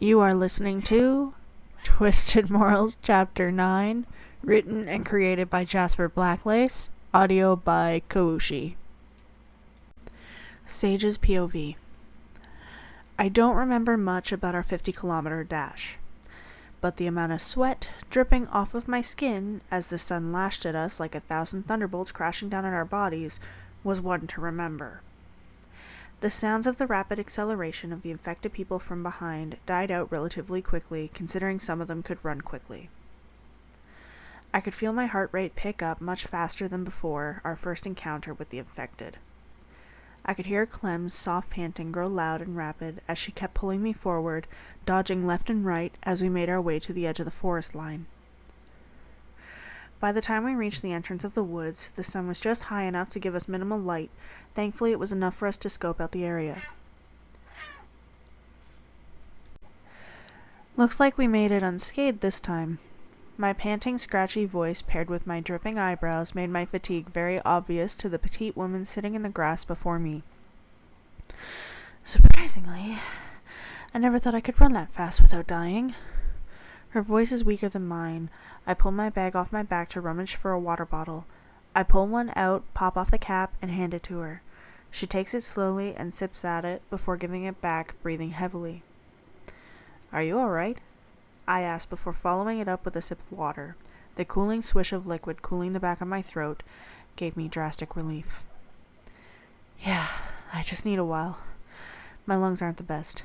You are listening to Twisted Morals Chapter 9, written and created by Jasper BlackLace, audio by Kawushi. Sage's POV. I don't remember much about our 50-kilometer dash, but the amount of sweat dripping off of my skin as the sun lashed at us like 1,000 thunderbolts crashing down on our bodies was one to remember. The sounds of the rapid acceleration of the infected people from behind died out relatively quickly, considering some of them could run quickly. I could feel my heart rate pick up much faster than before our first encounter with the infected. I could hear Clem's soft panting grow loud and rapid as she kept pulling me forward, dodging left and right as we made our way to the edge of the forest line. By the time we reached the entrance of the woods, the sun was just high enough to give us minimal light. Thankfully, it was enough for us to scope out the area. Looks like we made it unscathed this time. My panting, scratchy voice paired with my dripping eyebrows made my fatigue very obvious to the petite woman sitting in the grass before me. Surprisingly, I never thought I could run that fast without dying. Her voice is weaker than mine. I pull my bag off my back to rummage for a water bottle. I pull one out, pop off the cap, and hand it to her. She takes it slowly and sips at it before giving it back, breathing heavily. Are you alright? I ask before following it up with a sip of water. The cooling swish of liquid cooling the back of my throat gave me drastic relief. Yeah, I just need a while. My lungs aren't the best.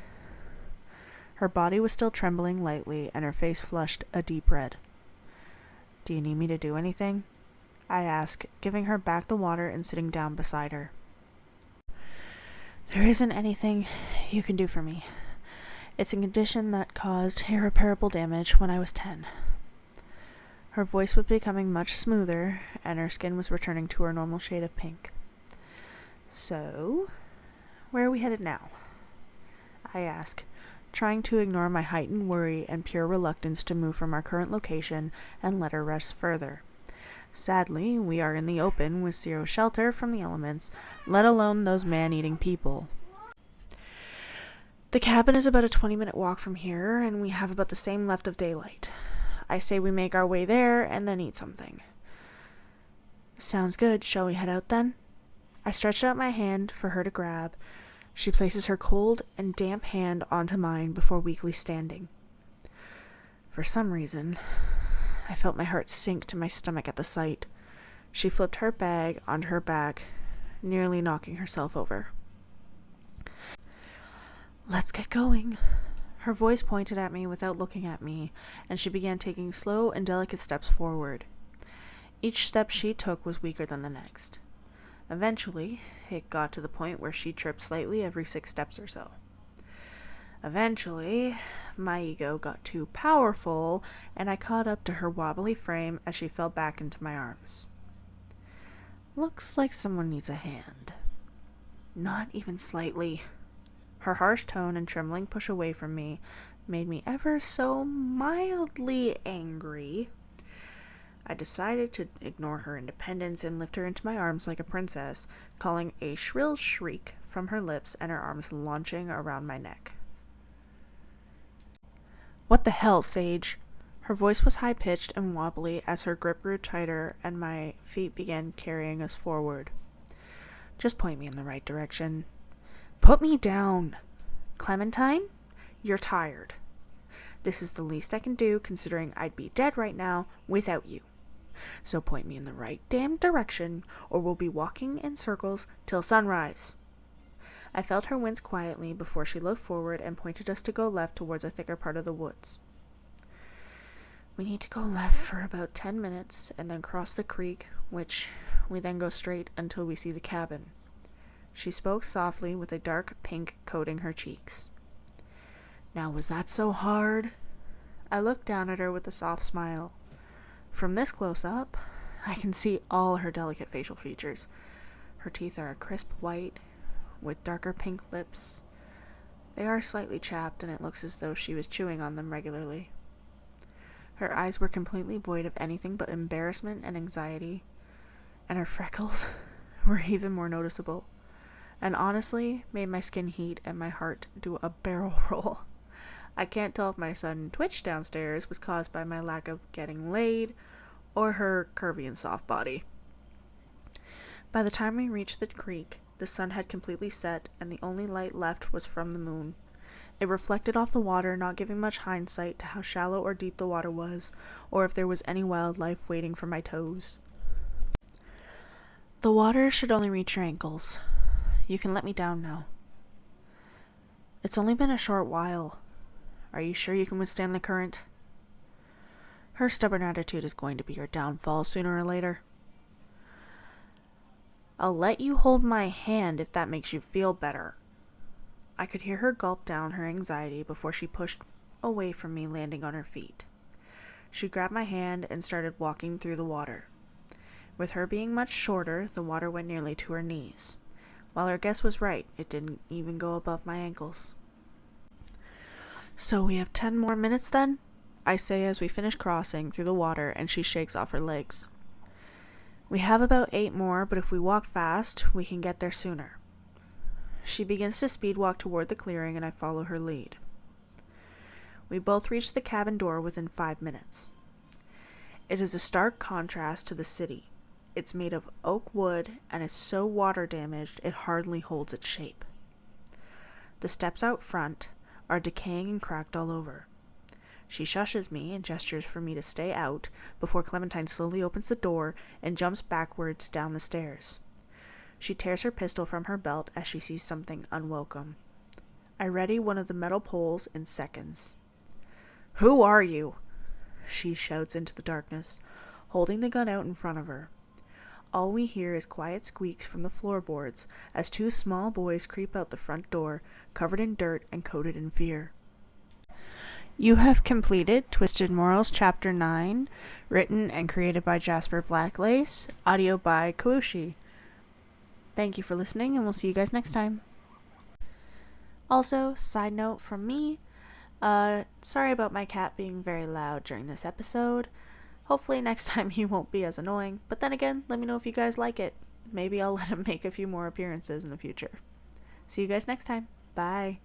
Her body was still trembling lightly, and her face flushed a deep red. Do you need me to do anything? I ask, giving her back the water and sitting down beside her. There isn't anything you can do for me. It's a condition that caused irreparable damage when I was 10. Her voice was becoming much smoother, and her skin was returning to her normal shade of pink. So, where are we headed now? I ask, trying to ignore my heightened worry and pure reluctance to move from our current location and let her rest further. Sadly, we are in the open with zero shelter from the elements, let alone those man-eating people. The cabin is about a 20-minute walk from here, and we have about the same left of daylight. I say we make our way there and then eat something. Sounds good. Shall we head out then? I stretch out my hand for her to grab. She places her cold and damp hand onto mine before weakly standing. For some reason, I felt my heart sink to my stomach at the sight. She flipped her bag onto her back, nearly knocking herself over. Let's get going. Her voice pointed at me without looking at me, and she began taking slow and delicate steps forward. Each step she took was weaker than the next. Eventually, it got to the point where she tripped slightly every 6 steps or so. Eventually, my ego got too powerful, and I caught up to her wobbly frame as she fell back into my arms. Looks like someone needs a hand. Not even slightly. Her harsh tone and trembling push away from me made me ever so mildly angry. I decided to ignore her independence and lift her into my arms like a princess, calling a shrill shriek from her lips and her arms launching around my neck. What the hell, Sage? Her voice was high-pitched and wobbly as her grip grew tighter and my feet began carrying us forward. Just point me in the right direction. Put me down. Clementine, you're tired. This is the least I can do, considering I'd be dead right now without you. So point me in the right damn direction, or we'll be walking in circles till sunrise. I felt her wince quietly before she looked forward and pointed us to go left towards a thicker part of the woods. We need to go left for about 10 minutes and then cross the creek, which we then go straight until we see the cabin. She spoke softly with a dark pink coating her cheeks. Now, was that so hard? I looked down at her with a soft smile. From this close up, I can see all her delicate facial features. Her teeth are a crisp white, with darker pink lips. They are slightly chapped, and it looks as though she was chewing on them regularly. Her eyes were completely void of anything but embarrassment and anxiety, and her freckles were even more noticeable, and honestly made my skin heat and my heart do a barrel roll. I can't tell if my sudden twitch downstairs was caused by my lack of getting laid or her curvy and soft body. By the time we reached the creek, the sun had completely set and the only light left was from the moon. It reflected off the water, not giving much hindsight to how shallow or deep the water was, or if there was any wildlife waiting for my toes. The water should only reach your ankles. You can let me down now. It's only been a short while. Are you sure you can withstand the current? Her stubborn attitude is going to be your downfall sooner or later. I'll let you hold my hand if that makes you feel better. I could hear her gulp down her anxiety before she pushed away from me, landing on her feet. She grabbed my hand and started walking through the water. With her being much shorter, the water went nearly to her knees. While her guess was right, it didn't even go above my ankles. So we have 10 more minutes then? I say as we finish crossing through the water and she shakes off her legs. We have about 8 more, but if we walk fast, we can get there sooner. She begins to speed walk toward the clearing and I follow her lead. We both reach the cabin door within 5 minutes. It is a stark contrast to the city. It's made of oak wood and is so water damaged it hardly holds its shape. The steps out front are decaying and cracked all over. She shushes me and gestures for me to stay out before Clementine slowly opens the door and jumps backwards down the stairs. She tears her pistol from her belt as she sees something unwelcome. I ready one of the metal poles in seconds. "Who are you?" she shouts into the darkness, holding the gun out in front of her. All we hear is quiet squeaks from the floorboards as 2 small boys creep out the front door, covered in dirt and coated in fear. You have completed Twisted Morals Chapter 9, written and created by Jasper BlackLace, audio by Kawushi. Thank you for listening, and we'll see you guys next time. Also, side note from me, sorry about my cat being very loud during this episode. Hopefully next time he won't be as annoying, but then again, let me know if you guys like it. Maybe I'll let him make a few more appearances in the future. See you guys next time. Bye.